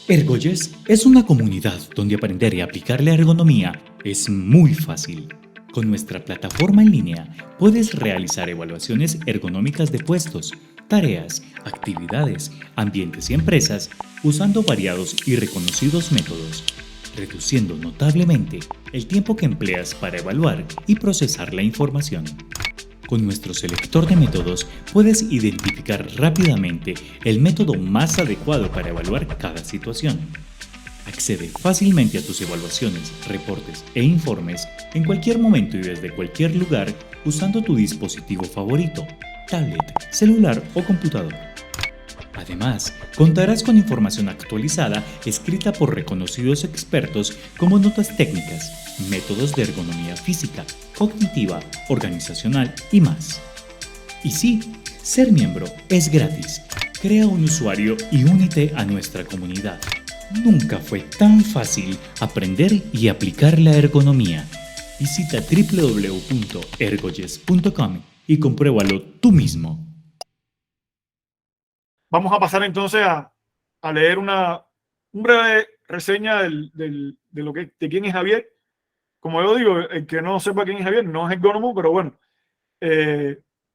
Ergoyes es una comunidad donde aprender y aplicar la ergonomía es muy fácil. Con nuestra plataforma en línea puedes realizar evaluaciones ergonómicas de puestos, tareas, actividades, ambientes y empresas usando variados y reconocidos métodos, reduciendo notablemente el tiempo que empleas para evaluar y procesar la información. Con nuestro selector de métodos puedes identificar rápidamente el método más adecuado para evaluar cada situación. Accede fácilmente a tus evaluaciones, reportes e informes en cualquier momento y desde cualquier lugar usando tu dispositivo favorito, tablet, celular o computador. Además, contarás con información actualizada escrita por reconocidos expertos como notas técnicas, métodos de ergonomía física, cognitiva, organizacional y más. Y sí, ser miembro es gratis. Crea un usuario y únete a nuestra comunidad. Nunca fue tan fácil aprender y aplicar la ergonomía. Visita www.ergoyes.com y compruébalo tú mismo. Vamos a pasar entonces a leer una breve reseña de quién es Javier. Como yo digo, el que no sepa quién es Javier no es ergónomo, pero bueno,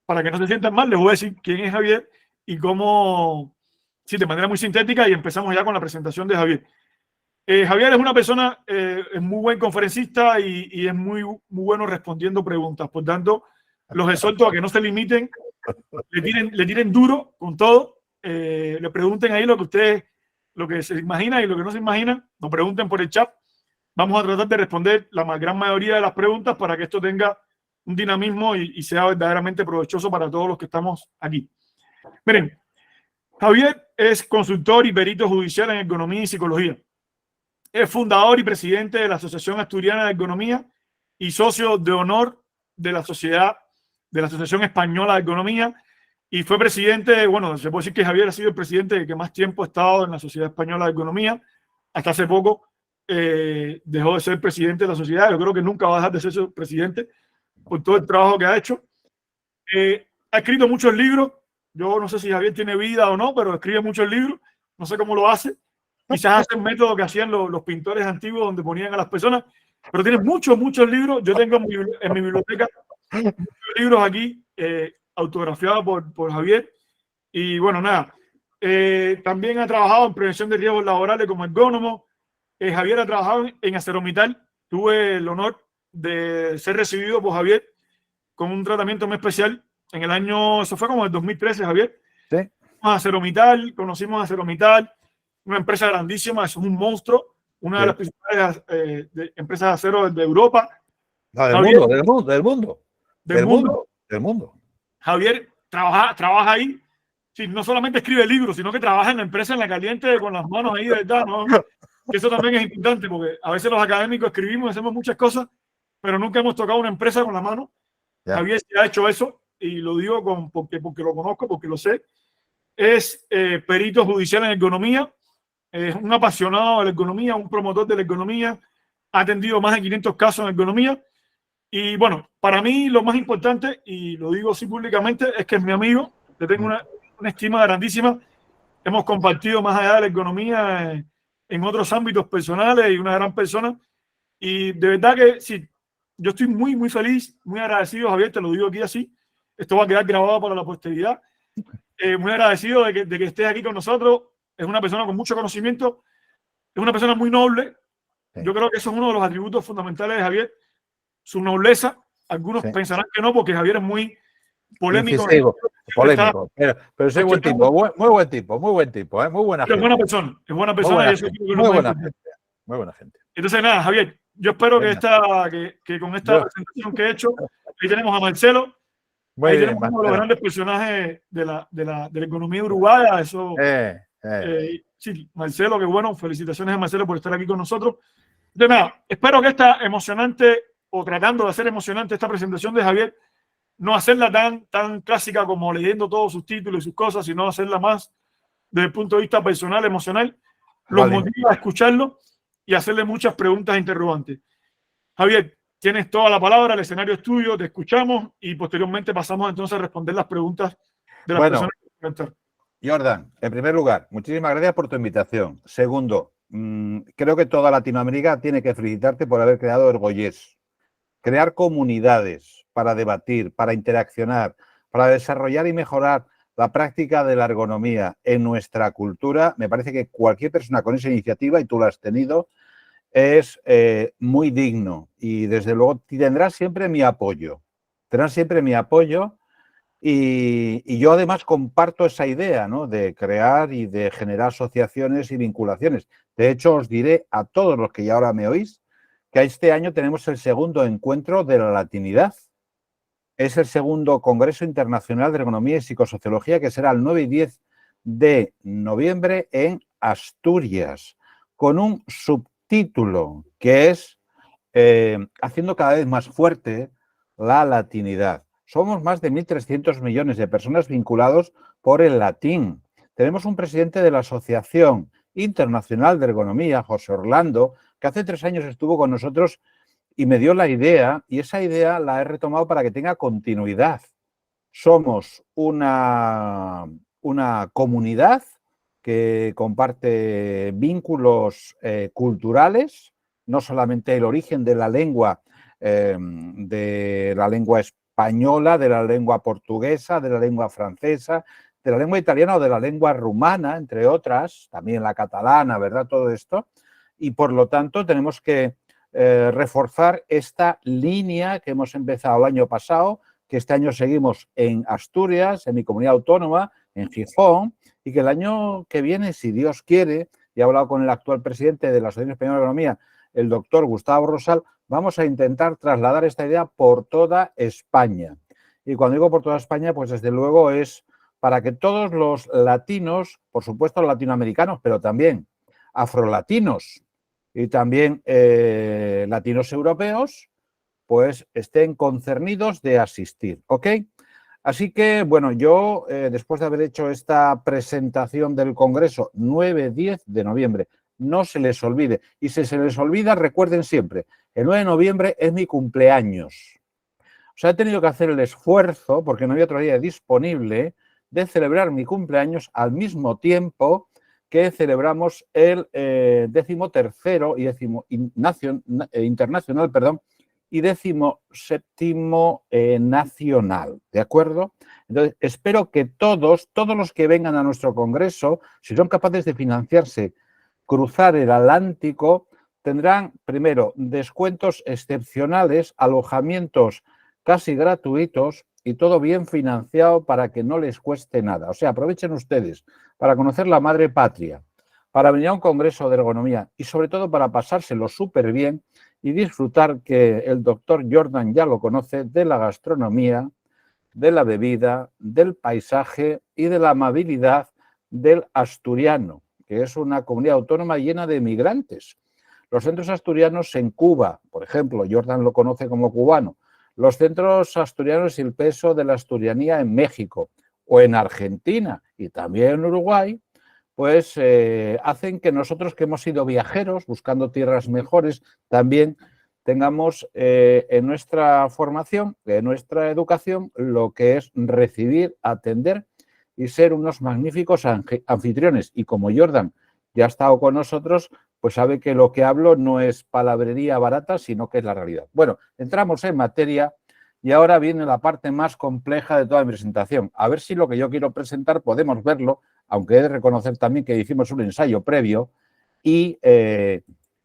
para que no se sientan mal, les voy a decir quién es Javier y cómo, sí, de manera muy sintética, y empezamos ya con la presentación de Javier. Javier es una persona, es muy buen conferencista y es muy bueno respondiendo preguntas. Por tanto, los exhorto a que no se limiten, le tiren duro con todo. Le pregunten ahí lo que se imagina y lo que no se imagina. Nos pregunten por el chat. Vamos a tratar de responder la gran mayoría de las preguntas para que esto tenga un dinamismo y sea verdaderamente provechoso para todos los que estamos aquí. Miren, Javier es consultor y perito judicial en ergonomía y psicología. Es fundador y presidente de la Asociación Asturiana de Ergonomía y socio de honor de la Asociación Española de Ergonomía. Y fue presidente, bueno, se puede decir que Javier ha sido el presidente que más tiempo ha estado en la Sociedad Española de Ergonomía. Hasta hace poco dejó de ser presidente de la sociedad. Yo creo que nunca va a dejar de ser su presidente por todo el trabajo que ha hecho. Ha escrito muchos libros. Yo no sé si Javier tiene vida o no, pero escribe muchos libros. No sé cómo lo hace. Quizás hace un método que hacían los pintores antiguos donde ponían a las personas. Pero tiene muchos libros. Yo tengo en mi biblioteca muchos libros aquí autografiados por Javier. Y bueno, nada. También ha trabajado en prevención de riesgos laborales como ergónomo. Javier ha trabajado en ArcelorMittal. Tuve el honor de ser recibido por Javier con un tratamiento muy especial en el año, eso fue como el 2013, Javier. Sí. ArcelorMittal, conocimos a ArcelorMittal, una empresa grandísima, es un monstruo, una de las principales empresas de acero de Europa. No, del mundo. Javier trabaja ahí. Sí, no solamente escribe libros, sino que trabaja en la empresa en la caliente con las manos ahí, de verdad, ¿no? Eso también es importante porque a veces los académicos escribimos y hacemos muchas cosas, pero nunca hemos tocado una empresa con la mano. Ya. Javier sí ha hecho eso y lo digo porque lo conozco, porque lo sé. Es perito judicial en ergonomía, es un apasionado de la ergonomía, un promotor de la ergonomía, ha atendido más de 500 casos en ergonomía. Y bueno, para mí lo más importante, y lo digo así públicamente, es que es mi amigo, le tengo una estima grandísima. Hemos compartido más allá de la ergonomía en otros ámbitos personales y una gran persona. Y de verdad que sí, yo estoy muy feliz, muy agradecido, Javier, te lo digo aquí así. Esto va a quedar grabado para la posteridad. Muy agradecido de que estés aquí con nosotros. Es una persona con mucho conocimiento, es una persona muy noble. Sí. Yo creo que eso es uno de los atributos fundamentales de Javier, su nobleza. Algunos pensarán que no, porque Javier es muy polémico. Polémico, pero soy buen tipo, muy buen tipo, muy buena gente. Es buena persona, es buena persona. Muy buena gente. Entonces, nada, Javier, yo espero que con esta presentación que he hecho, ahí tenemos a Marcelo. Ahí tenemos uno de los grandes personajes de la economía uruguaya. Eso, sí, Marcelo, qué bueno. Felicitaciones a Marcelo por estar aquí con nosotros. De nada, espero que esta emocionante, o tratando de hacer emocionante esta presentación de Javier, no hacerla tan clásica como leyendo todos sus títulos y sus cosas, sino hacerla más desde el punto de vista personal, emocional. Los motiva a escucharlo y hacerle muchas preguntas interrogantes. Javier, tienes toda la palabra, el escenario es tuyo, te escuchamos y posteriormente pasamos entonces a responder las preguntas de las personas que comentan. Jordan, en primer lugar, muchísimas gracias por tu invitación. Segundo, creo que toda Latinoamérica tiene que felicitarte por haber creado Ergoyés. Crear comunidades para debatir, para interaccionar, para desarrollar y mejorar la práctica de la ergonomía en nuestra cultura. Me parece que cualquier persona con esa iniciativa, y tú la has tenido, es muy digno y desde luego tendrás siempre mi apoyo. Tendrás siempre mi apoyo y yo además comparto esa idea, ¿no?, de crear y de generar asociaciones y vinculaciones. De hecho, os diré a todos los que ya ahora me oís que este año tenemos el segundo encuentro de la latinidad. Es el segundo Congreso Internacional de Ergonomía y Psicosociología, que será el 9 y 10 de noviembre en Asturias, con un subtítulo que es haciendo cada vez más fuerte la latinidad. Somos más de 1.300 millones de personas vinculados por el latín. Tenemos un presidente de la Asociación Internacional de Ergonomía, José Orlando, que hace 3 años estuvo con nosotros y me dio la idea, y esa idea la he retomado para que tenga continuidad. Somos una comunidad que comparte vínculos culturales, no solamente el origen de la lengua española, de la lengua portuguesa, de la lengua francesa, de la lengua italiana o de la lengua rumana, entre otras, también la catalana, ¿verdad? Todo esto. Y por lo tanto tenemos que reforzar esta línea que hemos empezado el año pasado, que este año seguimos en Asturias, en mi comunidad autónoma, en Gijón, y que el año que viene, si Dios quiere, y he hablado con el actual presidente de la Asociación Española de Economía, el doctor Gustavo Rosal, vamos a intentar trasladar esta idea por toda España. Y cuando digo por toda España, pues desde luego es para que todos los latinos, por supuesto los latinoamericanos, pero también afrolatinos y también latinos europeos, pues estén concernidos de asistir, ¿ok? Así que, bueno, yo, después de haber hecho esta presentación del Congreso, 9-10 de noviembre, no se les olvide. Y si se les olvida, recuerden siempre, el 9 de noviembre es mi cumpleaños. O sea, he tenido que hacer el esfuerzo, porque no había otro día disponible, de celebrar mi cumpleaños al mismo tiempo que celebramos el 13º y internacional, perdón, y 17º nacional, ¿de acuerdo? Entonces, espero que todos los que vengan a nuestro congreso, si son capaces de financiarse, cruzar el Atlántico, tendrán, primero, descuentos excepcionales, alojamientos casi gratuitos y todo bien financiado para que no les cueste nada. O sea, aprovechen ustedes para conocer la madre patria, para venir a un congreso de ergonomía y sobre todo para pasárselo súper bien y disfrutar, que el doctor Jordan ya lo conoce, de la gastronomía, de la bebida, del paisaje y de la amabilidad del asturiano, que es una comunidad autónoma llena de migrantes. Los centros asturianos en Cuba, por ejemplo, Jordan lo conoce como cubano, los centros asturianos y el peso de la asturianía en México o en Argentina y también en Uruguay, pues hacen que nosotros, que hemos sido viajeros buscando tierras mejores, también tengamos en nuestra formación, en nuestra educación, lo que es recibir, atender y ser unos magníficos anfitriones. Y como Jordan ya ha estado con nosotros, pues sabe que lo que hablo no es palabrería barata, sino que es la realidad. Bueno, entramos en materia y ahora viene la parte más compleja de toda mi presentación. A ver si lo que yo quiero presentar podemos verlo, aunque he de reconocer también que hicimos un ensayo previo y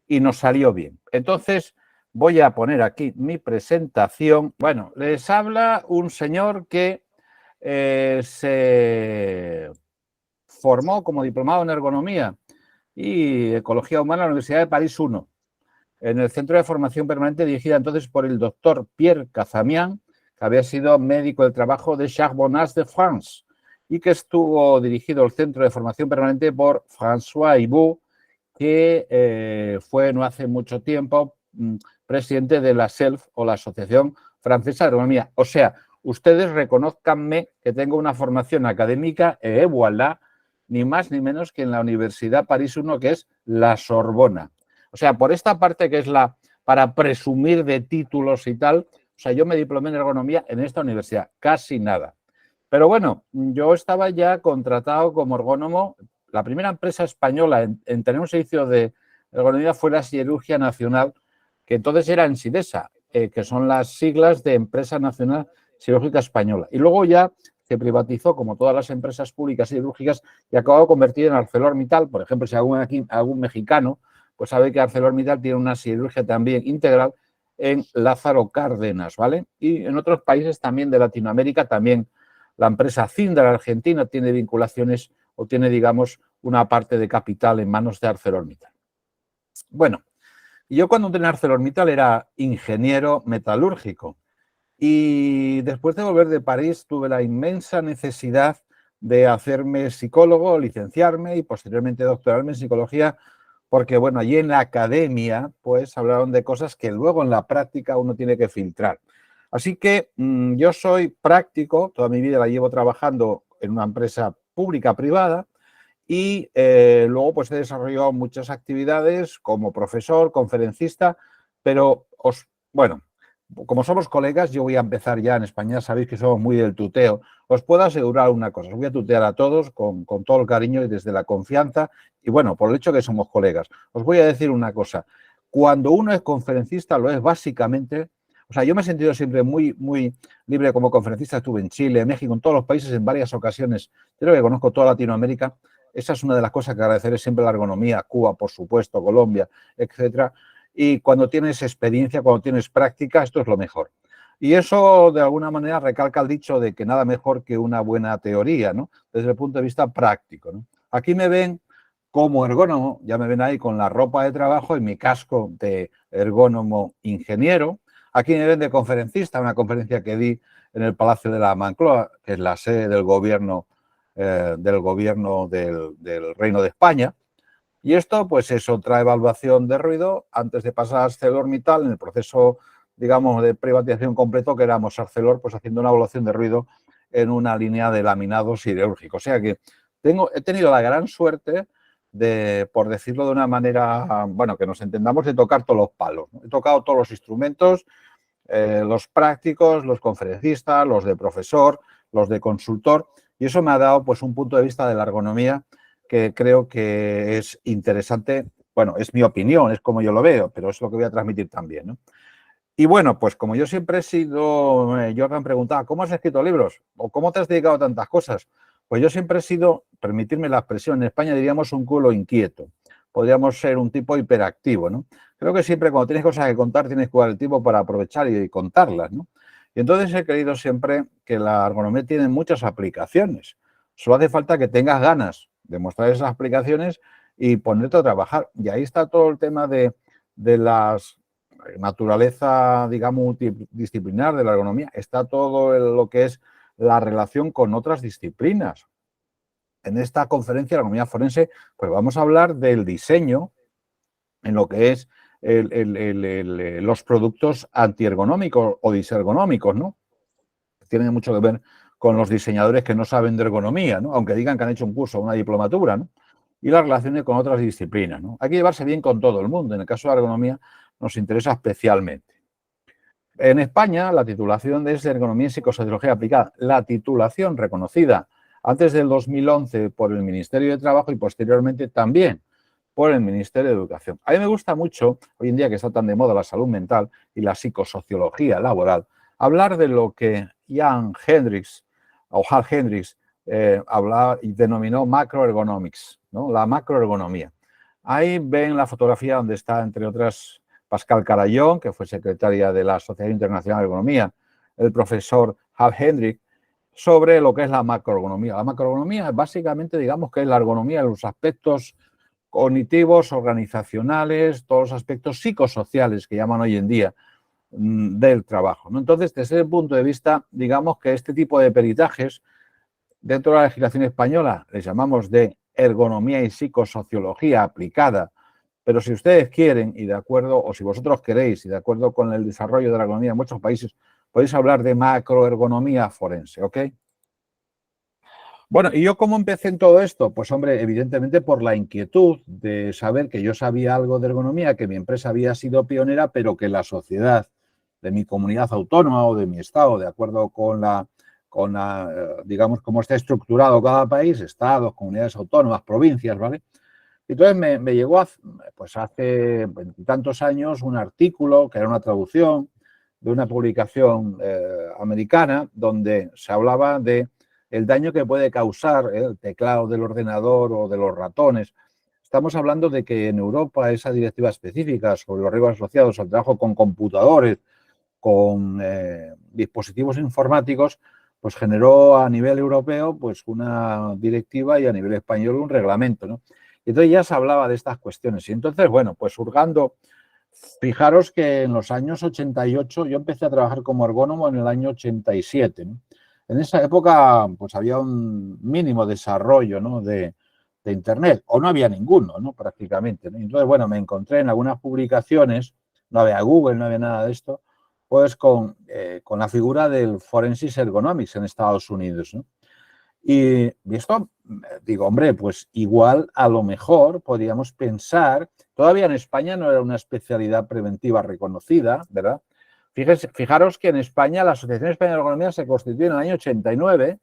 nos salió bien. Entonces, voy a poner aquí mi presentación. Bueno, les habla un señor que se formó como diplomado en ergonomía y ecología humana en la Universidad de París I, en el Centro de Formación Permanente dirigida entonces por el doctor Pierre Cazamian, que había sido médico del trabajo de Charbonnas de France y que estuvo dirigido el Centro de Formación Permanente por François Hibou, que fue no hace mucho tiempo presidente de la SELF, o la Asociación Francesa de Ergonomía. O sea, ustedes reconózcanme que tengo una formación académica voilà, ni más ni menos que en la Universidad París I, que es la Sorbona. O sea, por esta parte que es para presumir de títulos y tal, o sea, yo me diplomé en ergonomía en esta universidad, casi nada. Pero bueno, yo estaba ya contratado como ergónomo. La primera empresa española en tener un servicio de ergonomía fue la Siderurgia Nacional, que entonces era Ensidesa, que son las siglas de Empresa Nacional Siderúrgica Española. Y luego ya se privatizó, como todas las empresas públicas siderúrgicas, y acabó convertida en ArcelorMittal. Por ejemplo, si algún mexicano, pues sabe que ArcelorMittal tiene una siderurgia también integral en Lázaro Cárdenas, ¿vale? Y en otros países también de Latinoamérica, también la empresa Zindar Argentina tiene vinculaciones o tiene, digamos, una parte de capital en manos de ArcelorMittal. Bueno, yo cuando entré en ArcelorMittal era ingeniero metalúrgico y después de volver de París tuve la inmensa necesidad de hacerme psicólogo, licenciarme y posteriormente doctorarme en psicología, porque bueno, allí en la academia pues hablaron de cosas que luego en la práctica uno tiene que filtrar. Así que yo soy práctico, toda mi vida la llevo trabajando en una empresa pública privada y luego pues he desarrollado muchas actividades como profesor, conferencista, pero bueno, como somos colegas, yo voy a empezar ya en España, sabéis que somos muy del tuteo, os puedo asegurar una cosa, os voy a tutear a todos con todo el cariño y desde la confianza y bueno, por el hecho que somos colegas. Os voy a decir una cosa, cuando uno es conferencista lo es básicamente, o sea, yo me he sentido siempre muy libre como conferencista, estuve en Chile, en México, en todos los países en varias ocasiones, creo que conozco toda Latinoamérica. Esa es una de las cosas que agradeceré siempre a la ergonomía, Cuba, por supuesto, Colombia, etcétera. Y cuando tienes experiencia, cuando tienes práctica, esto es lo mejor. Y eso, de alguna manera, recalca el dicho de que nada mejor que una buena teoría, ¿no? Desde el punto de vista práctico, ¿no? Aquí me ven como ergónomo, ya me ven ahí con la ropa de trabajo y mi casco de ergónomo ingeniero. Aquí me ven de conferencista, una conferencia que di en el Palacio de la Moncloa, que es la sede del gobierno del Reino de España. Y esto, pues es otra evaluación de ruido antes de pasar a ArcelorMittal en el proceso, digamos, de privatización completo que éramos Arcelor, pues haciendo una evaluación de ruido en una línea de laminado siderúrgico. O sea que he tenido la gran suerte de, por decirlo de una manera, bueno, que nos entendamos, de tocar todos los palos, ¿no? He tocado todos los instrumentos, los prácticos, los conferencistas, los de profesor, los de consultor, y eso me ha dado pues un punto de vista de la ergonomía que creo que es interesante. Bueno, es mi opinión, es como yo lo veo, pero es lo que voy a transmitir también, ¿no? Y bueno, pues como yo siempre he sido, Jordan preguntaba, ¿cómo has escrito libros? ¿O cómo te has dedicado a tantas cosas? Pues yo siempre he sido, permitirme la expresión, en España diríamos un culo inquieto. Podríamos ser un tipo hiperactivo, ¿no? Creo que siempre cuando tienes cosas que contar tienes que jugar el tiempo para aprovechar y contarlas, ¿no? Y entonces he creído siempre que la ergonomía tiene muchas aplicaciones. Solo hace falta que tengas ganas de mostrar esas aplicaciones y ponerte a trabajar. Y ahí está todo el tema de la naturaleza, digamos, multidisciplinar de la ergonomía. Está todo lo que es la relación con otras disciplinas. En esta conferencia de ergonomía forense, pues vamos a hablar del diseño en lo que es los productos antiergonómicos o disergonómicos, ¿no? Tiene mucho que ver con los diseñadores que no saben de ergonomía, ¿no? Aunque digan que han hecho un curso o una diplomatura, ¿no? Y las relaciones con otras disciplinas, ¿no? Hay que llevarse bien con todo el mundo. En el caso de la ergonomía nos interesa especialmente. En España, la titulación es de Ergonomía y Psicosociología Aplicada. La titulación reconocida antes del 2011 por el Ministerio de Trabajo y posteriormente también por el Ministerio de Educación. A mí me gusta mucho, hoy en día que está tan de moda la salud mental y la psicosociología laboral, hablar de lo que Jan Hendricks o Hal Hendricks hablaba y denominó macroergonomics, ¿no? La macroergonomía. Ahí ven la fotografía donde está, entre otras, Pascal Carallón, que fue secretaria de la Sociedad Internacional de Ergonomía, el profesor Hal Hendricks, sobre lo que es la macroergonomía. La macroergonomía básicamente, digamos, que es la ergonomía de los aspectos cognitivos, organizacionales, todos los aspectos psicosociales que llaman hoy en día del trabajo, ¿no? Entonces, desde ese punto de vista, digamos que este tipo de peritajes, dentro de la legislación española, les llamamos de ergonomía y psicosociología aplicada, pero si ustedes quieren y de acuerdo, o si vosotros queréis y de acuerdo con el desarrollo de la ergonomía en muchos países, podéis hablar de macroergonomía forense, ¿ok? Bueno, ¿y yo cómo empecé en todo esto? Pues hombre, evidentemente por la inquietud de saber que yo sabía algo de ergonomía, que mi empresa había sido pionera, pero que la sociedad de mi comunidad autónoma o de mi estado, de acuerdo con digamos, cómo está estructurado cada país, estados, comunidades autónomas, provincias, ¿vale? Entonces me llegó pues hace tantos años un artículo que era una traducción de una publicación americana donde se hablaba de el daño que puede causar el teclado del ordenador o de los ratones. Estamos hablando de que en Europa esa directiva específica sobre los riesgos asociados al trabajo con computadores, con dispositivos informáticos, pues generó a nivel europeo pues una directiva y a nivel español un reglamento, ¿no? Y entonces ya se hablaba de estas cuestiones. Y entonces, bueno, pues hurgando, fijaros que en los años 88 yo empecé a trabajar como ergónomo en el año 87, ¿no? En esa época pues había un mínimo desarrollo, ¿no?, de Internet, o no había ninguno, ¿no?, prácticamente, ¿no? Entonces, bueno, me encontré en algunas publicaciones, no había Google, no había nada de esto, pues con la figura del Forensic Ergonomics en Estados Unidos, ¿no? Y esto, digo, hombre, pues igual a lo mejor podríamos pensar, todavía en España no era una especialidad preventiva reconocida, ¿verdad? Fijaros que en España la Asociación Española de Ergonomía se constituyó en el año 89,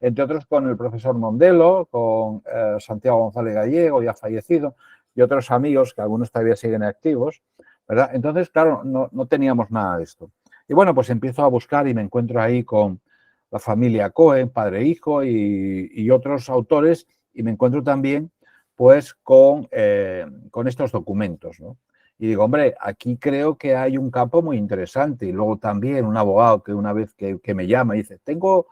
entre otros con el profesor Mondelo, con Santiago González Gallego, ya fallecido, y otros amigos que algunos todavía siguen activos, ¿verdad? Entonces, claro, no teníamos nada de esto. Y bueno, pues empiezo a buscar y me encuentro ahí con la familia Cohen, padre e hijo, y otros autores, y me encuentro también pues con estos documentos, ¿no? Y digo, hombre, aquí creo que hay un campo muy interesante. Y luego también un abogado que una vez que me llama y dice, tengo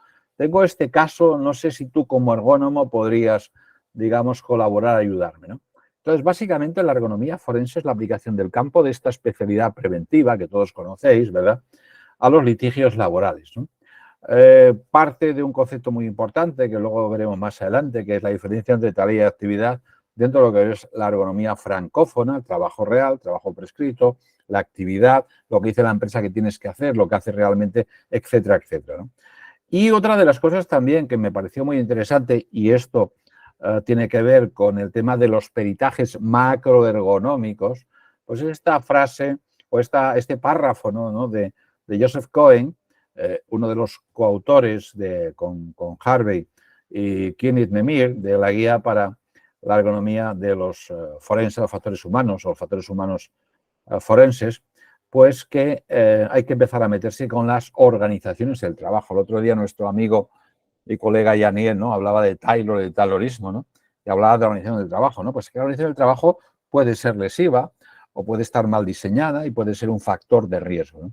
este caso, no sé si tú como ergónomo podrías, digamos, colaborar, ayudarme, ¿no? Entonces, básicamente la ergonomía forense es la aplicación del campo de esta especialidad preventiva que todos conocéis, ¿verdad?, a los litigios laborales, ¿no? Parte de un concepto muy importante que luego veremos más adelante, que es la diferencia entre tarea y actividad dentro de lo que es la ergonomía francófona, el trabajo real, trabajo prescrito, la actividad, lo que dice la empresa que tienes que hacer, lo que hace realmente, etcétera, etcétera, ¿no? Y otra de las cosas también que me pareció muy interesante, y esto tiene que ver con el tema de los peritajes macroergonómicos, pues es esta frase o este párrafo, ¿no?, de Joseph Cohen, uno de los coautores con Harvey y Kenneth Nemir de la guía para la ergonomía de los forenses, los factores humanos o los factores humanos forenses, pues que hay que empezar a meterse con las organizaciones del trabajo. El otro día nuestro amigo y colega Yaniel, ¿no?, hablaba de Taylor, del Taylorismo, ¿no?, y hablaba de la organización del trabajo, ¿no? Pues que la organización del trabajo puede ser lesiva o puede estar mal diseñada y puede ser un factor de riesgo, ¿no?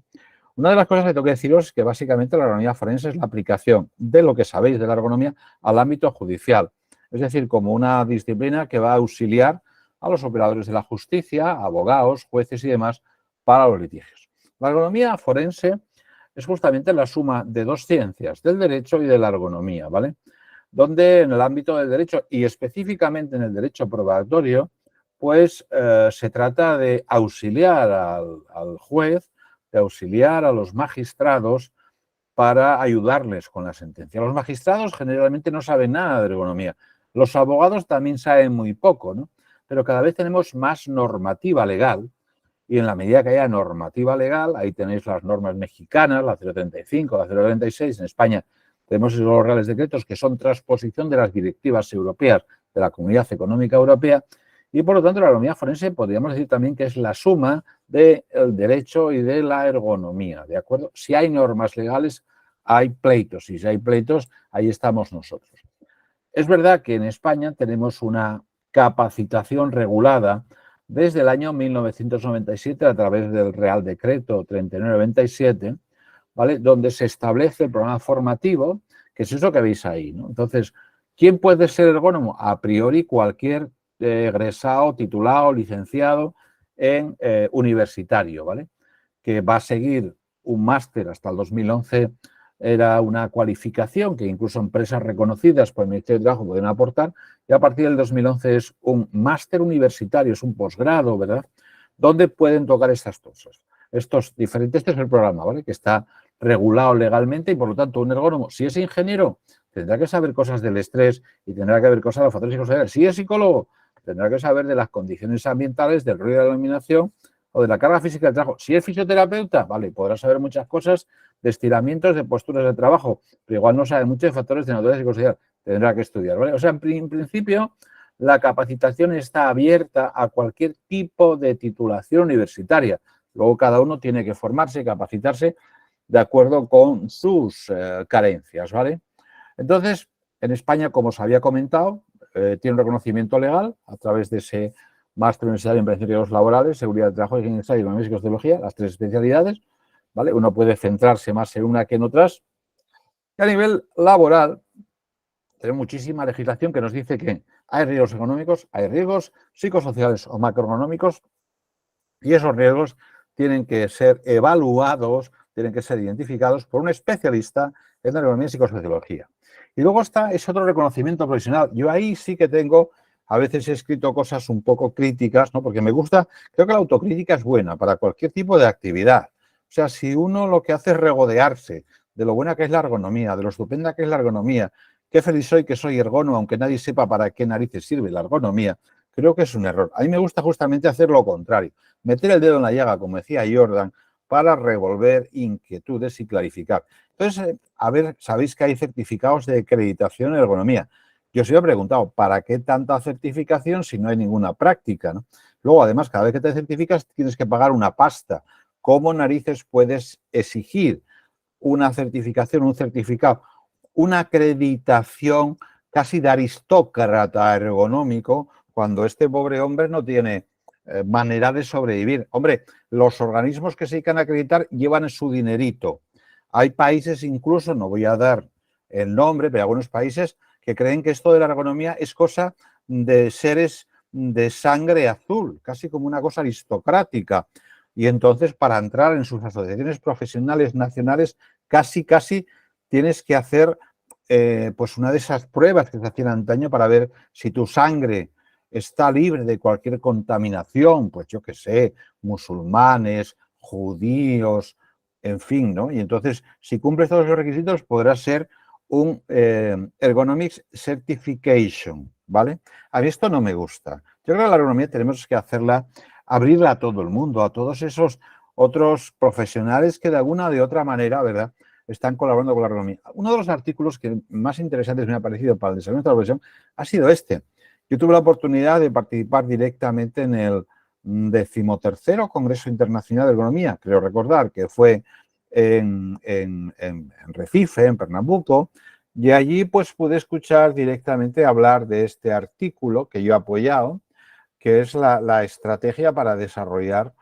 Una de las cosas que tengo que deciros es que básicamente la ergonomía forense es la aplicación de lo que sabéis de la ergonomía al ámbito judicial. Es decir, como una disciplina que va a auxiliar a los operadores de la justicia, abogados, jueces y demás para los litigios. La ergonomía forense es justamente la suma de dos ciencias, del derecho y de la ergonomía, ¿vale? Donde en el ámbito del derecho y específicamente en el derecho probatorio, pues se trata de auxiliar al juez, de auxiliar a los magistrados para ayudarles con la sentencia. Los magistrados generalmente no saben nada de ergonomía. Los abogados también saben muy poco, ¿no? Pero cada vez tenemos más normativa legal y en la medida que haya normativa legal, ahí tenéis las normas mexicanas, la 035, la 036, en España tenemos los reales decretos que son transposición de las directivas europeas de la Comunidad Económica Europea y por lo tanto la ergonomía forense podríamos decir también que es la suma del derecho y de la ergonomía, ¿de acuerdo? Si hay normas legales, hay pleitos y si hay pleitos, ahí estamos nosotros. Es verdad que en España tenemos una capacitación regulada desde el año 1997 a través del Real Decreto 3997, ¿vale?, donde se establece el programa formativo, que es eso que veis ahí, ¿no? Entonces, ¿quién puede ser ergónomo? A priori cualquier egresado, titulado, licenciado en universitario, ¿vale?, que va a seguir un máster hasta el 2011. Era una cualificación que incluso empresas reconocidas por el Ministerio de Trabajo pueden aportar y a partir del 2011 es un máster universitario, es un posgrado, ¿verdad?, donde pueden tocar estas cosas. Este es el programa, ¿vale?, que está regulado legalmente y por lo tanto un ergónomo, si es ingeniero, tendrá que saber cosas del estrés y tendrá que ver cosas de los factores psicosociales. Si es psicólogo, tendrá que saber de las condiciones ambientales, del ruido y de la iluminación, o de la carga física del trabajo. Si es fisioterapeuta, vale, podrá saber muchas cosas de estiramientos, de posturas de trabajo, pero igual no sabe mucho de factores de naturaleza psicosocial. Tendrá que estudiar, ¿vale? O sea, en principio, la capacitación está abierta a cualquier tipo de titulación universitaria. Luego cada uno tiene que formarse y capacitarse de acuerdo con sus carencias, ¿vale? Entonces, en España, como os había comentado, tiene un reconocimiento legal a través de ese máster universitario en prevención de riesgos laborales, seguridad del trabajo, higiene y economía y psicología, las 3 especialidades, ¿vale? Uno puede centrarse más en una que en otras. Y a nivel laboral, tenemos muchísima legislación que nos dice que hay riesgos económicos, hay riesgos psicosociales o macroeconómicos, y esos riesgos tienen que ser evaluados, tienen que ser identificados por un especialista en ergonomía y psicosociología. Y luego es otro reconocimiento profesional. Yo ahí sí que tengo, a veces he escrito cosas un poco críticas, ¿no? Porque me gusta, creo que la autocrítica es buena para cualquier tipo de actividad. O sea, si uno lo que hace es regodearse de lo buena que es la ergonomía, de lo estupenda que es la ergonomía, qué feliz soy que soy ergónomo, aunque nadie sepa para qué narices sirve la ergonomía, creo que es un error. A mí me gusta justamente hacer lo contrario, meter el dedo en la llaga, como decía Jordan, para revolver inquietudes y clarificar. Entonces, a ver, sabéis que hay certificados de acreditación en ergonomía. Yo os he preguntado, ¿para qué tanta certificación si no hay ninguna práctica, ¿no? Luego, además, cada vez que te certificas tienes que pagar una pasta. ¿Cómo narices puedes exigir una certificación, un certificado, una acreditación casi de aristócrata ergonómico cuando este pobre hombre no tiene manera de sobrevivir? Hombre, los organismos que se dedican a acreditar llevan su dinerito. Hay países incluso, no voy a dar el nombre, pero algunos países que creen que esto de la ergonomía es cosa de seres de sangre azul, casi como una cosa aristocrática. Y entonces, para entrar en sus asociaciones profesionales nacionales, casi tienes que hacer pues una de esas pruebas que se hacían antaño para ver si tu sangre está libre de cualquier contaminación, pues yo qué sé, musulmanes, judíos, en fin, ¿no? Y entonces, si cumples todos los requisitos, podrás ser un Ergonomics Certification, ¿vale? A mí esto no me gusta. Yo creo que la ergonomía tenemos que hacerla, abrirla a todo el mundo, a todos esos otros profesionales que de alguna o de otra manera, ¿verdad?, están colaborando con la ergonomía. Uno de los artículos que más interesantes me ha parecido para el desarrollo de la profesión ha sido este. Yo tuve la oportunidad de participar directamente en el 13º Congreso Internacional de Ergonomía, creo recordar que fue en Recife, en Pernambuco, y allí pues pude escuchar directamente hablar de este artículo que yo he apoyado, que es la estrategia para desarrollar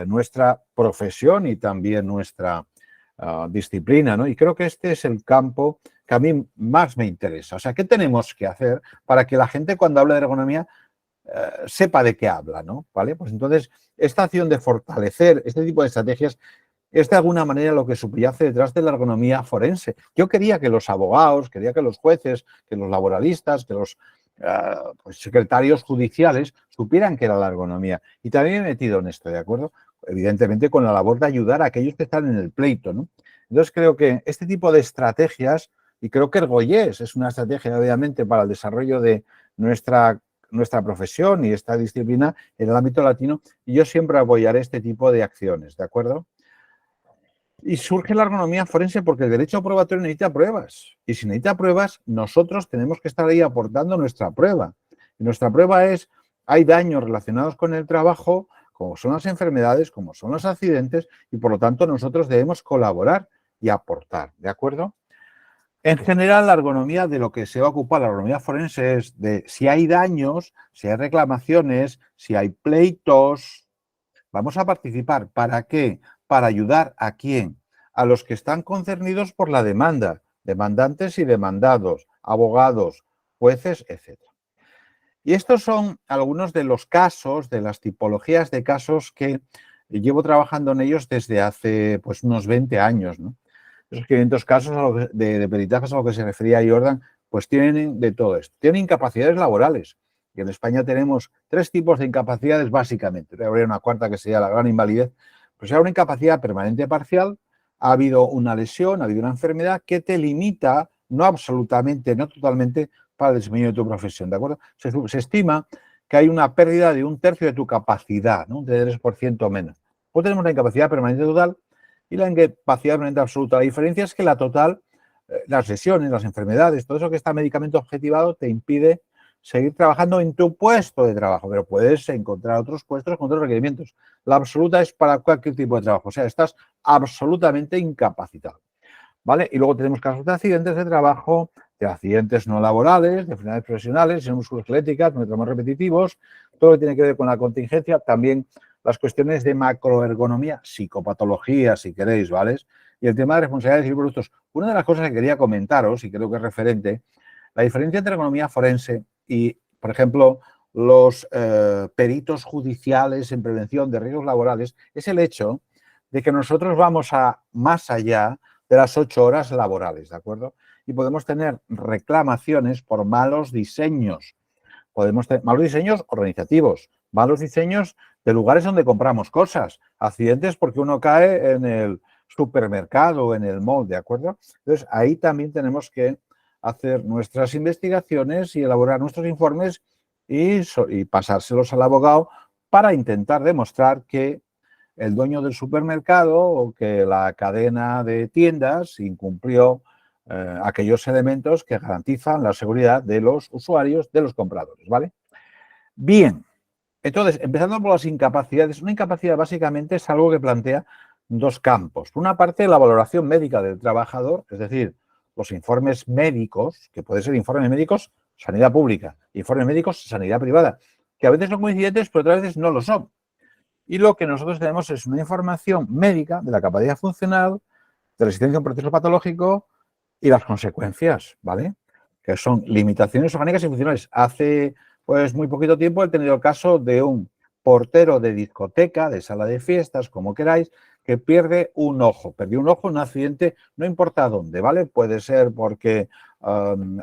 nuestra profesión y también nuestra disciplina, ¿no? Y creo que este es el campo que a mí más me interesa. O sea, ¿qué tenemos que hacer para que la gente cuando habla de ergonomía sepa de qué habla, ¿no? ¿Vale? Pues entonces, esta acción de fortalecer este tipo de estrategias es de alguna manera lo que subyace detrás de la ergonomía forense. Yo quería que los abogados, quería que los jueces, que los laboralistas, que los pues secretarios judiciales supieran qué era la ergonomía. Y también me he metido en esto, ¿de acuerdo? Evidentemente con la labor de ayudar a aquellos que están en el pleito, ¿no? Entonces creo que este tipo de estrategias, y creo que Ergoyés es una estrategia obviamente para el desarrollo de nuestra profesión y esta disciplina en el ámbito latino, y yo siempre apoyaré este tipo de acciones, ¿de acuerdo? Y surge la ergonomía forense porque el derecho probatorio necesita pruebas. Y si necesita pruebas, nosotros tenemos que estar ahí aportando nuestra prueba. Y nuestra prueba es, hay daños relacionados con el trabajo, como son las enfermedades, como son los accidentes, y por lo tanto nosotros debemos colaborar y aportar, ¿de acuerdo? En general, la ergonomía de lo que se va a ocupar la ergonomía forense es de si hay daños, si hay reclamaciones, si hay pleitos. Vamos a participar. ¿Para qué? Para ayudar a quién. A los que están concernidos por la demanda, demandantes y demandados, abogados, jueces, etc. Y estos son algunos de los casos, de las tipologías de casos que llevo trabajando en ellos desde hace pues unos 20 años, ¿no? Esos 500 casos de peritajes a lo que se refería Jordan, pues tienen de todo esto. Tienen incapacidades laborales. Y en España tenemos 3 tipos de incapacidades básicamente. Habría una cuarta que sería la gran invalidez. Pues hay una incapacidad permanente parcial, ha habido una lesión, ha habido una enfermedad que te limita, no absolutamente, no totalmente, para el desempeño de tu profesión, ¿de acuerdo? Se estima que hay una pérdida de 1/3 de tu capacidad, ¿no? Un 3% menos. Luego tenemos la incapacidad permanente total y la incapacidad permanente absoluta. La diferencia es que la total, las lesiones, las enfermedades, todo eso que está medicamento objetivado te impide seguir trabajando en tu puesto de trabajo, pero puedes encontrar otros puestos con otros requerimientos. La absoluta es para cualquier tipo de trabajo, o sea, estás absolutamente incapacitado, ¿vale? Y luego tenemos casos de accidentes de trabajo, de accidentes no laborales, de enfermedades profesionales, lesiones musculoesqueléticas, traumas repetitivos, todo lo que tiene que ver con la contingencia, también las cuestiones de macroergonomía, psicopatología, si queréis, ¿vale? Y el tema de responsabilidades y productos. Una de las cosas que quería comentaros, y creo que es referente, la diferencia entre ergonomía forense y, por ejemplo, los peritos judiciales en prevención de riesgos laborales, es el hecho de que nosotros vamos a más allá de las 8 horas laborales, ¿de acuerdo? Y podemos tener reclamaciones por malos diseños. Podemos tener malos diseños organizativos, malos diseños de lugares donde compramos cosas, accidentes porque uno cae en el supermercado, en el mall, ¿de acuerdo? Entonces, ahí también tenemos que hacer nuestras investigaciones y elaborar nuestros informes y pasárselos al abogado para intentar demostrar que el dueño del supermercado o que la cadena de tiendas incumplió aquellos elementos que garantizan la seguridad de los usuarios, de los compradores, ¿vale? Bien, entonces, empezando por las incapacidades, una incapacidad básicamente es algo que plantea dos campos. Por una parte, la valoración médica del trabajador, es decir, los informes médicos, que pueden ser informes médicos, sanidad pública, informes médicos, sanidad privada, que a veces son coincidentes, pero otras veces no lo son. Y lo que nosotros tenemos es una información médica de la capacidad funcional, de la existencia de un proceso patológico y las consecuencias, ¿vale? Que son limitaciones orgánicas y funcionales. Hace pues muy poquito tiempo he tenido el caso de un portero de discoteca, de sala de fiestas, como queráis, que pierde un ojo. Perdió un ojo en un accidente, no importa dónde, ¿vale? Puede ser porque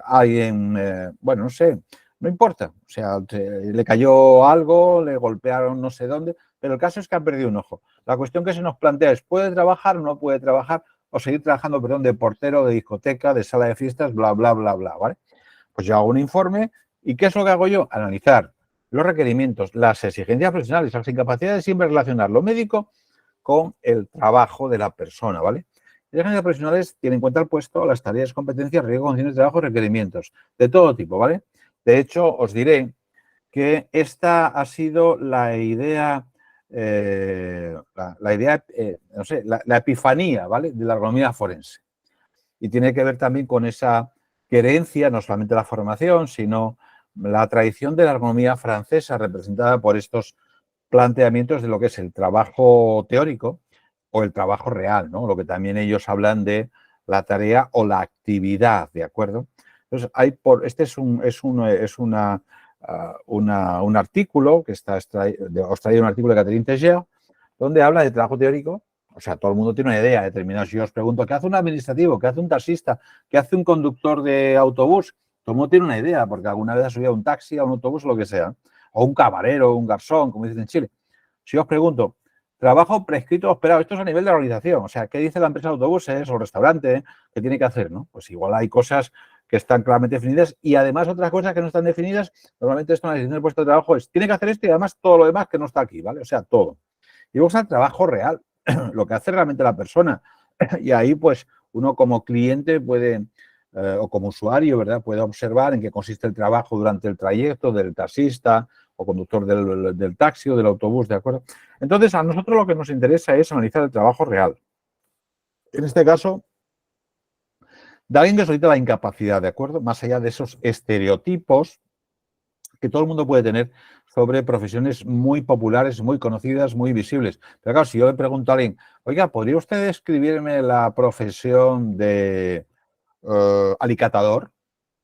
alguien, bueno, no sé, no importa. O sea, le cayó algo, le golpearon no sé dónde, pero el caso es que ha perdido un ojo. La cuestión que se nos plantea es, ¿puede trabajar o no puede trabajar? O seguir trabajando, perdón, de portero, de discoteca, de sala de fiestas, bla, bla, bla, bla, ¿vale? Pues yo hago un informe y ¿qué es lo que hago yo? Analizar los requerimientos, las exigencias profesionales, las incapacidades, siempre relacionar lo médico con el trabajo de la persona, ¿vale? Las exigencias profesionales tienen en cuenta el puesto, las tareas, competencias, riesgos, condiciones de trabajo, requerimientos, de todo tipo, ¿vale? De hecho, os diré que esta ha sido la idea, no sé, la epifanía, ¿vale? De la ergonomía forense. Y tiene que ver también con esa querencia, no solamente la formación, sino la tradición de la ergonomía francesa representada por estos planteamientos de lo que es el trabajo teórico o el trabajo real, ¿no? Lo que también ellos hablan de la tarea o la actividad, ¿de acuerdo? Entonces, este es un artículo que os trae un artículo de Catherine Teger, donde habla de trabajo teórico. O sea, todo el mundo tiene una idea determinada. Si yo os pregunto, ¿qué hace un administrativo? ¿Qué hace un taxista? ¿Qué hace un conductor de autobús? Todo el mundo tiene una idea, porque alguna vez ha subido a un taxi, a un autobús o lo que sea. O un camarero, un garzón, como dicen en Chile. Si os pregunto, trabajo prescrito o esperado, esto es a nivel de la organización. O sea, ¿qué dice la empresa de autobuses o restaurante? ¿Qué tiene que hacer? ¿No? Pues igual hay cosas que están claramente definidas y además otras cosas que no están definidas. Normalmente esto en la decisión del puesto de trabajo es, tiene que hacer esto y además todo lo demás que no está aquí, ¿vale? O sea, todo. Y luego está el trabajo real, lo que hace realmente la persona. Y ahí, pues, uno como cliente puede, o como usuario, ¿verdad?, puede observar en qué consiste el trabajo durante el trayecto del taxista o conductor del taxi o del autobús, ¿de acuerdo? Entonces, a nosotros lo que nos interesa es analizar el trabajo real. En este caso, de alguien que solicita la incapacidad, ¿de acuerdo? Más allá de esos estereotipos que todo el mundo puede tener sobre profesiones muy populares, muy conocidas, muy visibles. Pero claro, si yo le pregunto a alguien, oiga, ¿podría usted describirme la profesión de alicatador?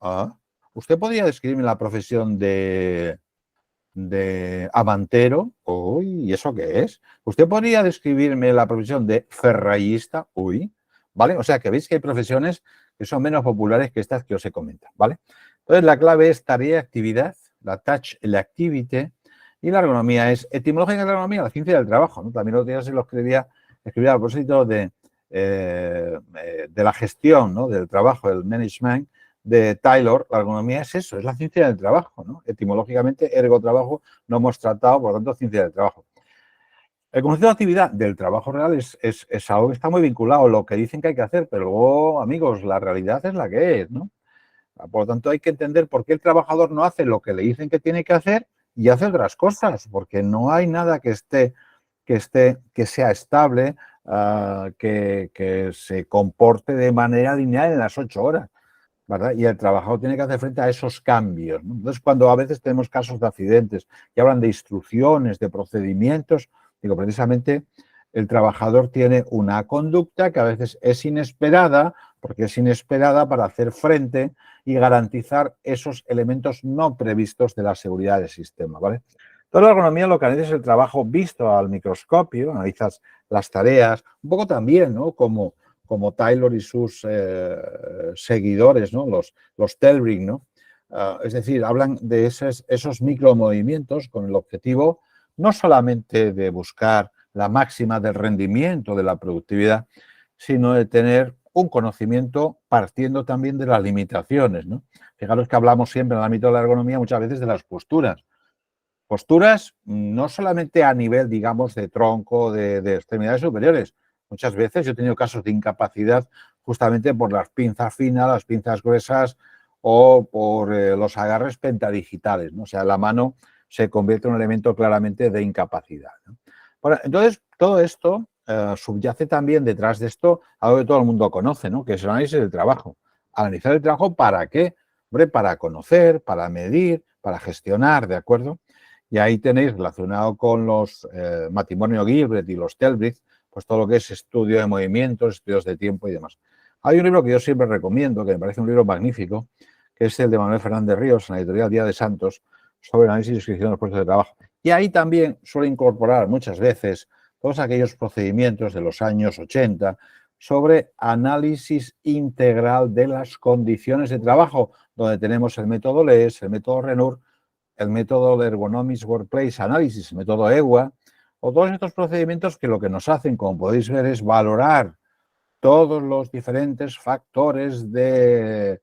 Ah. ¿Usted podría describirme la profesión de amantero? Uy, ¿y eso qué es? ¿Usted podría describirme la profesión de ferrallista? Uy, ¿vale? O sea, que veis que hay profesiones que son menos populares que estas que os he comentado, ¿vale? Entonces, la clave es tarea y actividad, la touch, la activity, y la ergonomía es etimología de la ergonomía, la ciencia del trabajo, ¿no? También los días se lo escribía a propósito de la gestión, ¿no?, del trabajo, del management, de Taylor, la ergonomía es eso, es la ciencia del trabajo, ¿no? Etimológicamente, ergo-trabajo, no hemos tratado, por lo tanto, ciencia del trabajo. El concepto de actividad del trabajo real es algo que está muy vinculado a lo que dicen que hay que hacer, pero luego, amigos, la realidad es la que es, ¿no? Por lo tanto, hay que entender por qué el trabajador no hace lo que le dicen que tiene que hacer y hace otras cosas, porque no hay nada que sea estable, que se comporte de manera lineal en las 8 horas, ¿verdad? Y el trabajador tiene que hacer frente a esos cambios, ¿no? Entonces, cuando a veces tenemos casos de accidentes y hablan de instrucciones, de procedimientos, digo, precisamente el trabajador tiene una conducta que a veces es inesperada, porque es inesperada para hacer frente y garantizar esos elementos no previstos de la seguridad del sistema, ¿vale? Toda la ergonomía lo que analiza es el trabajo visto al microscopio, analizas las tareas, un poco también, ¿no? Como Taylor y sus seguidores, ¿no? Los Telring, ¿no? Es decir, hablan de esos micromovimientos con el objetivo no solamente de buscar la máxima del rendimiento, de la productividad, sino de tener un conocimiento partiendo también de las limitaciones, ¿no? Fijaros que hablamos siempre en el ámbito de la ergonomía muchas veces de las posturas. Posturas no solamente a nivel, digamos, de tronco, de extremidades superiores. Muchas veces yo he tenido casos de incapacidad justamente por las pinzas finas, las pinzas gruesas o por los agarres pentadigitales, ¿no? O sea, la mano se convierte en un elemento claramente de incapacidad, ¿no? Bueno, entonces, todo esto subyace también detrás de esto algo que todo el mundo conoce, ¿no? Que es el análisis del trabajo. ¿Analizar el trabajo para qué? Hombre, para conocer, para medir, para gestionar, ¿de acuerdo? Y ahí tenéis relacionado con los matrimonio Gilbert y los Telbrich, pues todo lo que es estudio de movimientos, estudios de tiempo y demás. Hay un libro que yo siempre recomiendo, que me parece un libro magnífico, que es el de Manuel Fernández Ríos, en la editorial Día de Santos, sobre análisis y descripción de los puestos de trabajo. Y ahí también suele incorporar muchas veces todos aquellos procedimientos de los años 80 sobre análisis integral de las condiciones de trabajo, donde tenemos el método LES, el método RENUR, el método de Ergonomics Workplace Analysis, el método EWA, o todos estos procedimientos que lo que nos hacen, como podéis ver, es valorar todos los diferentes factores de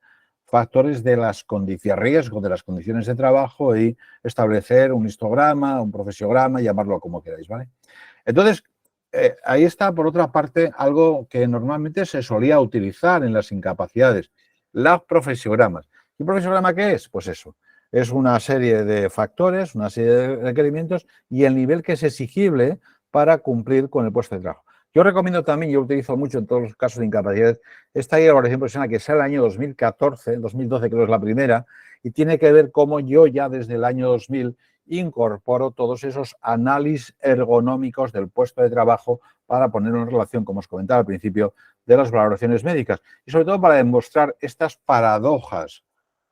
las condiciones, riesgo de las condiciones de trabajo y establecer un histograma, un profesiograma, llamarlo como queráis, ¿vale? Entonces, ahí está, por otra parte, algo que normalmente se solía utilizar en las incapacidades, los profesiogramas. ¿Y un profesiograma qué es? Pues eso, es una serie de factores, una serie de requerimientos y el nivel que es exigible para cumplir con el puesto de trabajo. Yo recomiendo también, yo utilizo mucho en todos los casos de incapacidades, esta guía de evaluación profesional que sale el año 2014, 2012 creo que es la primera, y tiene que ver cómo yo ya desde el año 2000 incorporo todos esos análisis ergonómicos del puesto de trabajo para poner en relación, como os comentaba al principio, de las valoraciones médicas y sobre todo para demostrar estas paradojas.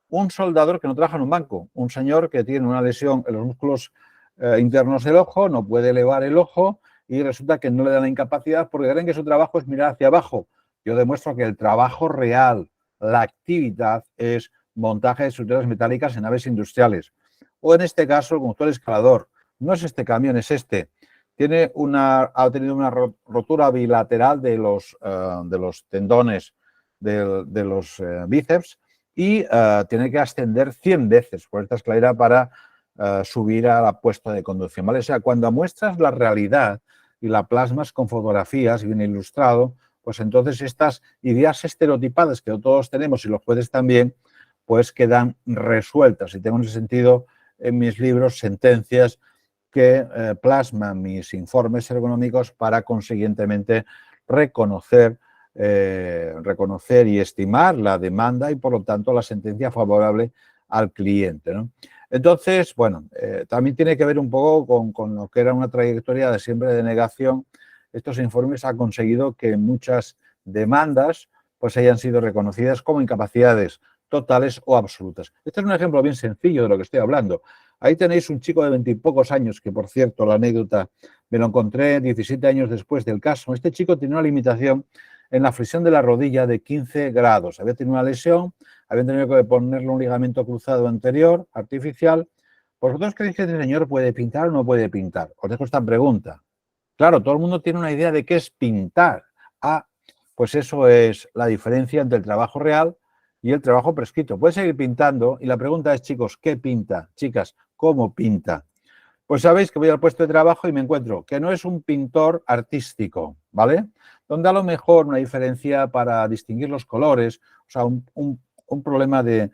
Un soldador que no trabaja en un banco, un señor que tiene una lesión en los músculos internos del ojo, no puede elevar el ojo y resulta que no le dan la incapacidad porque creen que su trabajo es mirar hacia abajo. Yo demuestro que el trabajo real, la actividad, es montaje de estructuras metálicas en naves industriales. O en este caso, el conductor escalador. No es este camión, es este. Ha tenido una rotura bilateral de los tendones de los bíceps y tiene que ascender 100 veces por esta escalera para subir a la puesta de conducción, ¿vale? O sea, cuando muestras la realidad y la plasmas con fotografías bien ilustrado, pues entonces estas ideas estereotipadas que todos tenemos y los jueces también, pues quedan resueltas. Y tengo en ese sentido en mis libros sentencias que plasman mis informes ergonómicos para consiguientemente reconocer y estimar la demanda y por lo tanto la sentencia favorable al cliente, ¿no? Entonces, bueno, también tiene que ver un poco con lo que era una trayectoria de siempre de negación. Estos informes han conseguido que muchas demandas pues hayan sido reconocidas como incapacidades totales o absolutas. Este es un ejemplo bien sencillo de lo que estoy hablando. Ahí tenéis un chico de 20 y pocos años, que por cierto, la anécdota me lo encontré 17 años después del caso. Este chico tenía una limitación en la flexión de la rodilla de 15 grados. Había tenido una lesión, habían tenido que ponerle un ligamento cruzado anterior, artificial. ¿Vosotros creéis que este señor puede pintar o no puede pintar? Os dejo esta pregunta. Claro, todo el mundo tiene una idea de qué es pintar. Ah, pues eso es la diferencia entre el trabajo real y el trabajo prescrito. Puede seguir pintando y la pregunta es, chicos, ¿qué pinta? Chicas, ¿cómo pinta? Pues sabéis que voy al puesto de trabajo y me encuentro que no es un pintor artístico, ¿vale? Donde a lo mejor una diferencia para distinguir los colores, o sea, un problema de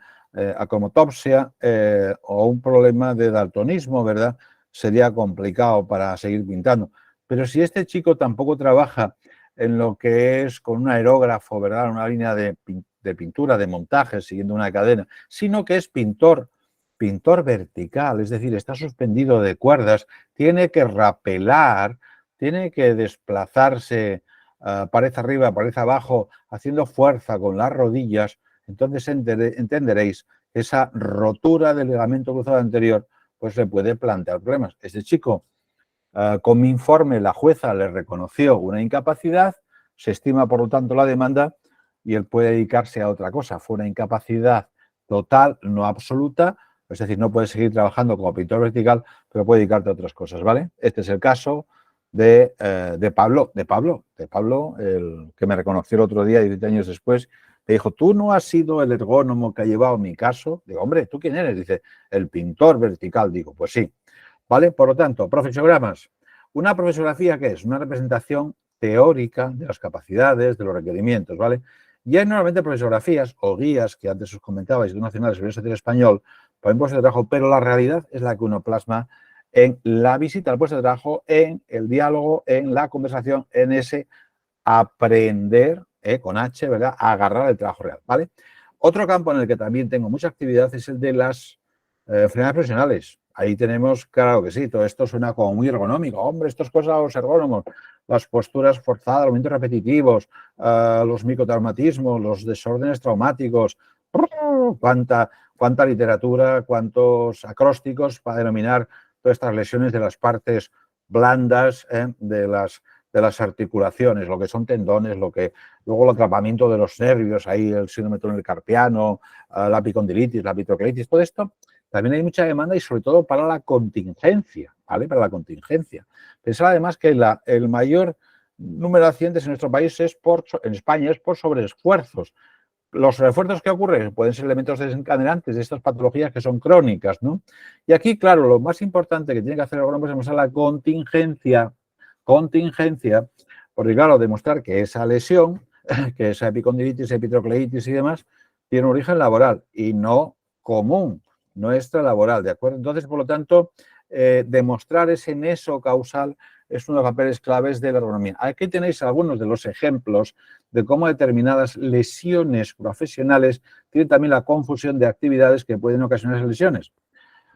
acromotopsia o un problema de daltonismo, ¿verdad? Sería complicado para seguir pintando. Pero si este chico tampoco trabaja en lo que es con un aerógrafo, ¿verdad? Una línea de pintura, de montaje, siguiendo una cadena, sino que es pintor vertical, es decir, está suspendido de cuerdas, tiene que rapelar, tiene que desplazarse pared arriba, pared abajo, haciendo fuerza con las rodillas, entonces entenderéis que esa rotura del ligamento cruzado anterior pues le puede plantear problemas. Este chico, con mi informe, la jueza le reconoció una incapacidad, se estima por lo tanto la demanda y él puede dedicarse a otra cosa. Fue una incapacidad total, no absoluta, es decir, no puedes seguir trabajando como pintor vertical, pero puede dedicarte a otras cosas, ¿vale? Este es el caso de Pablo, el que me reconoció el otro día, 17 años después, me dijo, ¿tú no has sido el ergónomo que ha llevado mi caso? Digo, hombre, ¿tú quién eres? Dice, el pintor vertical. Digo, pues sí, ¿vale? Por lo tanto, profesiogramas. Una profesiografía, ¿qué es? Una representación teórica de las capacidades, de los requerimientos, ¿vale? Y hay normalmente profesiografías o guías, que antes os comentaba, Instituto Nacional de Seguridad Social Español, para un puesto de trabajo, pero la realidad es la que uno plasma en la visita al puesto de trabajo, en el diálogo, en la conversación, en ese aprender, con H, ¿verdad?, a agarrar el trabajo real, ¿vale? Otro campo en el que también tengo mucha actividad es el de las enfermedades profesionales. Ahí tenemos, claro que sí, todo esto suena como muy ergonómico. Hombre, esto es cosa de los ergónomos. Las posturas forzadas, los movimientos repetitivos, los microtraumatismos, los desórdenes traumáticos. Cuánta literatura, cuántos acrósticos para denominar todas estas lesiones de las partes blandas de las articulaciones, lo que son tendones, luego el atrapamiento de los nervios, ahí el síndrome túnel carpiano, la epicondilitis, la vitrocleitis, todo esto. También hay mucha demanda y sobre todo para la contingencia, ¿vale? Para la contingencia. Pensar además que el mayor número de accidentes en nuestro país en España es por sobreesfuerzos. Los refuerzos que ocurren pueden ser elementos desencadenantes de estas patologías que son crónicas, ¿no? Y aquí, claro, lo más importante que tiene que hacer el ergónomo es demostrar la contingencia, porque claro, demostrar que esa lesión, que esa epicondilitis, epitrocleitis y demás, tiene un origen laboral y no común, no extralaboral, ¿de acuerdo? Entonces, por lo tanto, demostrar ese nexo causal es uno de los papeles claves de la ergonomía. Aquí tenéis algunos de los ejemplos de cómo determinadas lesiones profesionales tienen también la confusión de actividades que pueden ocasionar esas lesiones.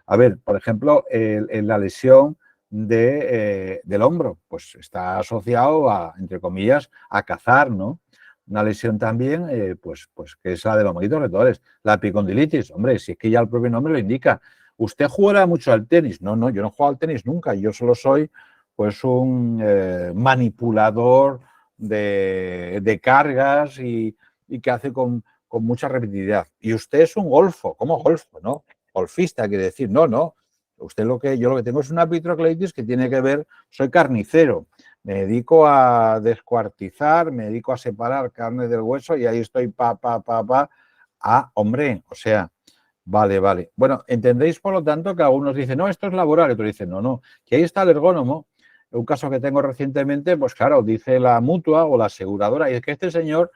A ver, por ejemplo, la lesión del hombro, pues está asociado a, entre comillas, a cazar, ¿no? Una lesión también, pues que es la de los mosquitos retadores. La epicondilitis, hombre, si es que ya el propio nombre lo indica. ¿Usted juega mucho al tenis? No, yo no juego al tenis nunca. Yo solo soy, pues, un manipulador de cargas y que hace con mucha repetitividad. Y usted es un golfo. ¿Cómo golfo? ¿No? Golfista, quiere decir. No. Yo lo que tengo es una vitrocleitis que tiene que ver, soy carnicero. Me dedico a descuartizar, me dedico a separar carne del hueso y ahí estoy, hombre, o sea, vale. Bueno, entendéis, por lo tanto, que algunos dicen, no, esto es laboral, y otros dicen, no, que ahí está el ergónomo. Un caso que tengo recientemente, pues claro, dice la mutua o la aseguradora, y es que este señor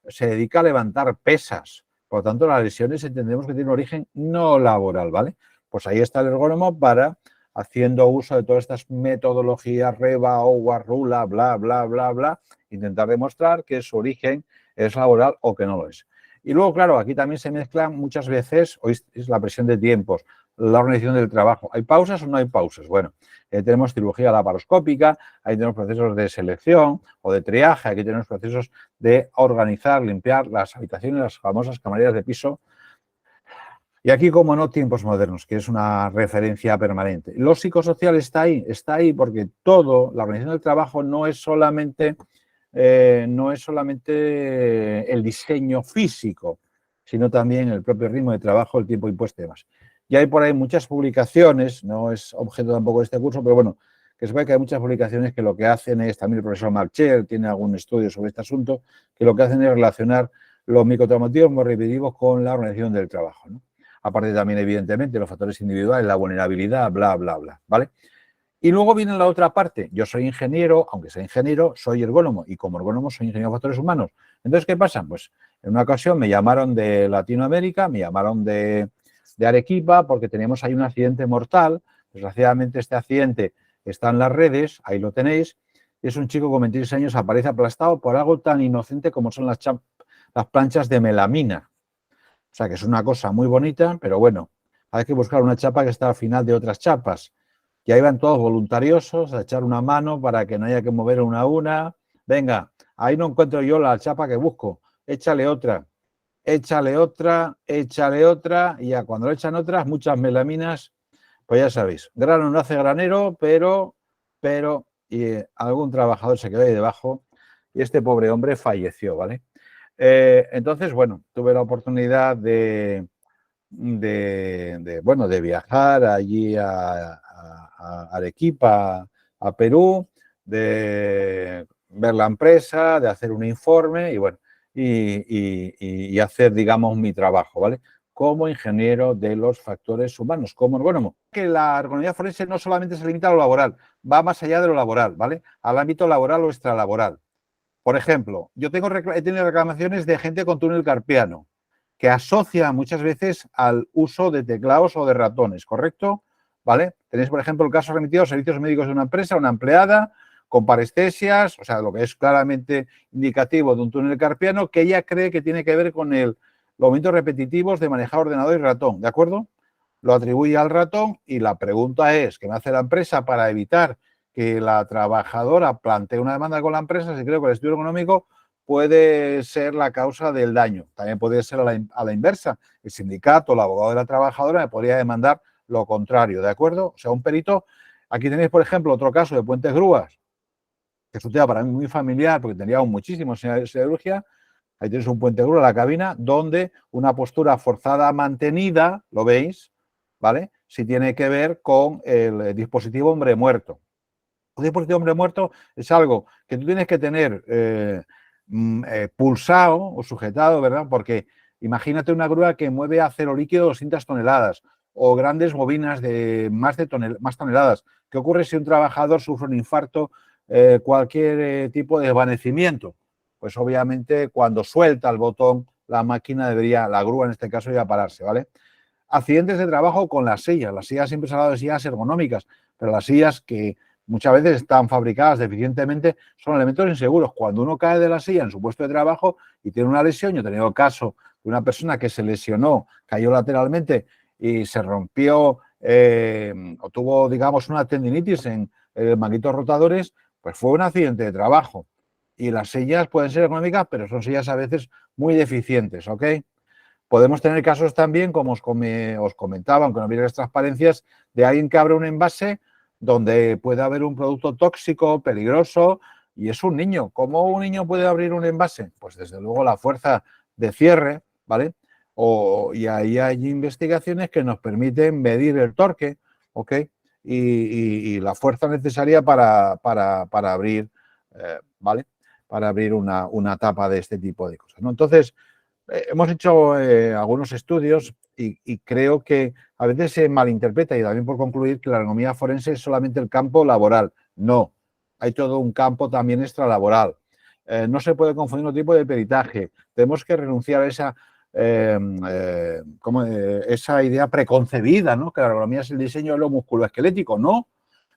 se dedica a levantar pesas. Por lo tanto, las lesiones entendemos que tienen un origen no laboral, ¿vale? Pues ahí está el ergónomo para, haciendo uso de todas estas metodologías, REBA, OWA, RULA, bla, intentar demostrar que su origen es laboral o que no lo es. Y luego, claro, aquí también se mezclan muchas veces, hoy es la presión de tiempos, la organización del trabajo. ¿Hay pausas o no hay pausas? Bueno, tenemos cirugía laparoscópica, ahí tenemos procesos de selección o de triaje, aquí tenemos procesos de organizar, limpiar las habitaciones, las famosas camareras de piso. Y aquí, como no, tiempos modernos, que es una referencia permanente. Lo psicosocial está ahí porque todo, la organización del trabajo no es solamente el diseño físico, sino también el propio ritmo de trabajo, el tiempo impuesto y demás. Y hay por ahí muchas publicaciones, no es objeto tampoco de este curso, pero bueno, que se ve que hay muchas publicaciones que lo que hacen es, también el profesor Marchel tiene algún estudio sobre este asunto, que lo que hacen es relacionar los microtraumatismos repetitivos con la organización del trabajo, ¿no? Aparte también, evidentemente, los factores individuales, la vulnerabilidad, bla, bla, bla, ¿vale? Y luego viene la otra parte. Yo soy ingeniero, aunque sea ingeniero, soy ergónomo. Y como ergónomo soy ingeniero de factores humanos. Entonces, ¿qué pasa? Pues en una ocasión me llamaron de Latinoamérica, me llamaron de Arequipa, porque teníamos ahí un accidente mortal. Desgraciadamente, este accidente está en las redes, ahí lo tenéis. Es un chico con 26 años, aparece aplastado por algo tan inocente como son las planchas de melamina. O sea, que es una cosa muy bonita, pero bueno, hay que buscar una chapa que está al final de otras chapas. Ya iban todos voluntariosos a echar una mano para que no haya que mover una a una. Venga, ahí no encuentro yo la chapa que busco. Échale otra, échale otra, échale otra. Y ya cuando le echan otras, muchas melaminas, pues ya sabéis, grano no hace granero, pero y algún trabajador se quedó ahí debajo y este pobre hombre falleció, ¿vale? Entonces, bueno, tuve la oportunidad de viajar allí a Arequipa, a Perú, de ver la empresa, de hacer un informe y bueno, y hacer, digamos, mi trabajo, ¿vale? Como ingeniero de los factores humanos, como ergónomo. Que la ergonomía forense no solamente se limita a lo laboral, va más allá de lo laboral, ¿vale? Al ámbito laboral o extralaboral. Por ejemplo, yo he tenido reclamaciones de gente con túnel carpiano, que asocia muchas veces al uso de teclados o de ratones, ¿correcto? ¿Vale? Tenéis, por ejemplo, el caso remitido a servicios médicos de una empresa, una empleada con parestesias, o sea, lo que es claramente indicativo de un túnel carpiano, que ella cree que tiene que ver con los movimientos repetitivos de manejar ordenador y ratón, ¿de acuerdo? Lo atribuye al ratón y la pregunta es, ¿qué me hace la empresa para evitar que la trabajadora plantee una demanda con la empresa si creo que el estudio ergonómico puede ser la causa del daño? También puede ser a la inversa. El sindicato, el abogado de la trabajadora me podría demandar lo contrario, ¿de acuerdo? O sea, un perito, aquí tenéis, por ejemplo, otro caso de Puentes Grúas, que es un tema para mí muy familiar porque teníamos muchísimo en siderurgia. Ahí tenéis un puente grúa en la cabina donde una postura forzada mantenida, ¿lo veis? ¿Vale? Si tiene que ver con el dispositivo hombre muerto. Un dispositivo hombre muerto es algo que tú tienes que tener pulsado o sujetado, ¿verdad? Porque imagínate una grúa que mueve acero líquido 200 toneladas o grandes bobinas de más toneladas. ¿Qué ocurre si un trabajador sufre un infarto, cualquier tipo de desvanecimiento? Pues obviamente cuando suelta el botón, la máquina la grúa en este caso, debería pararse, ¿vale? Accidentes de trabajo con las sillas. Las sillas, siempre se ha hablado de sillas ergonómicas, pero las sillas que muchas veces están fabricadas deficientemente son elementos inseguros. Cuando uno cae de la silla en su puesto de trabajo y tiene una lesión, yo he tenido el caso de una persona que se lesionó, cayó lateralmente y se rompió o tuvo, digamos, una tendinitis en manguitos rotadores, pues fue un accidente de trabajo. Y las sillas pueden ser ergonómicas, pero son sillas a veces muy deficientes, ¿ok? Podemos tener casos también, como os comentaba, aunque no hubiera transparencias, de alguien que abre un envase donde puede haber un producto tóxico, peligroso, y es un niño. ¿Cómo un niño puede abrir un envase? Pues desde luego la fuerza de cierre, ¿vale? Y ahí hay investigaciones que nos permiten medir el torque, ¿ok? Y la fuerza necesaria para abrir, ¿vale? Para abrir una tapa de este tipo de cosas, ¿no? Entonces, hemos hecho algunos estudios y creo que a veces se malinterpreta, y también por concluir, que la ergonomía forense es solamente el campo laboral. No, hay todo un campo también extralaboral. No se puede confundir un tipo de peritaje. Tenemos que renunciar a esa idea preconcebida, ¿no? Que la ergonomía es el diseño de lo musculoesquelético. No,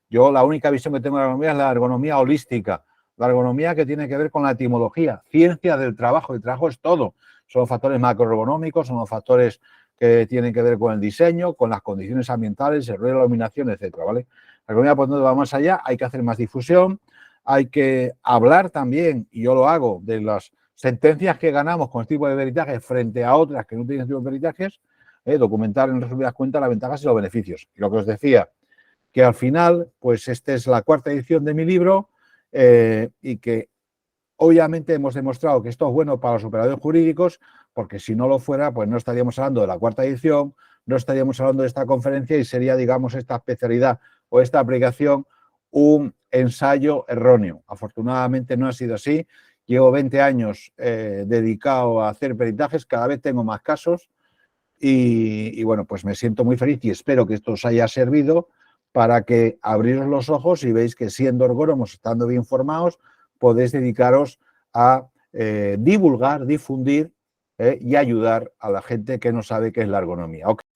yo la única visión que tengo de la ergonomía es la ergonomía holística, la ergonomía que tiene que ver con la etimología, ciencia del trabajo. El trabajo es todo. Son factores macroergonómicos, son los factores que tienen que ver con el diseño, con las condiciones ambientales, el ruido, la iluminación, etcétera, ¿vale? La ergonomía, por tanto, va más allá, hay que hacer más difusión, hay que hablar también, y yo lo hago, de las sentencias que ganamos con este tipo de peritajes frente a otras que no tienen este tipo de peritajes, documentar en resumidas cuentas las ventajas y los beneficios. Y lo que os decía, que al final, pues esta es la 4ª edición de mi libro, y que obviamente hemos demostrado que esto es bueno para los operadores jurídicos, porque si no lo fuera, pues no estaríamos hablando de la 4ª edición, no estaríamos hablando de esta conferencia y sería, digamos, esta especialidad o esta aplicación un ensayo erróneo. Afortunadamente no ha sido así Llevo 20 años dedicado a hacer peritajes, cada vez tengo más casos y bueno, pues me siento muy feliz y espero que esto os haya servido para que abriros los ojos y veis que siendo ergónomos, estando bien formados, podéis dedicaros a divulgar, difundir y ayudar a la gente que no sabe qué es la ergonomía. Okay.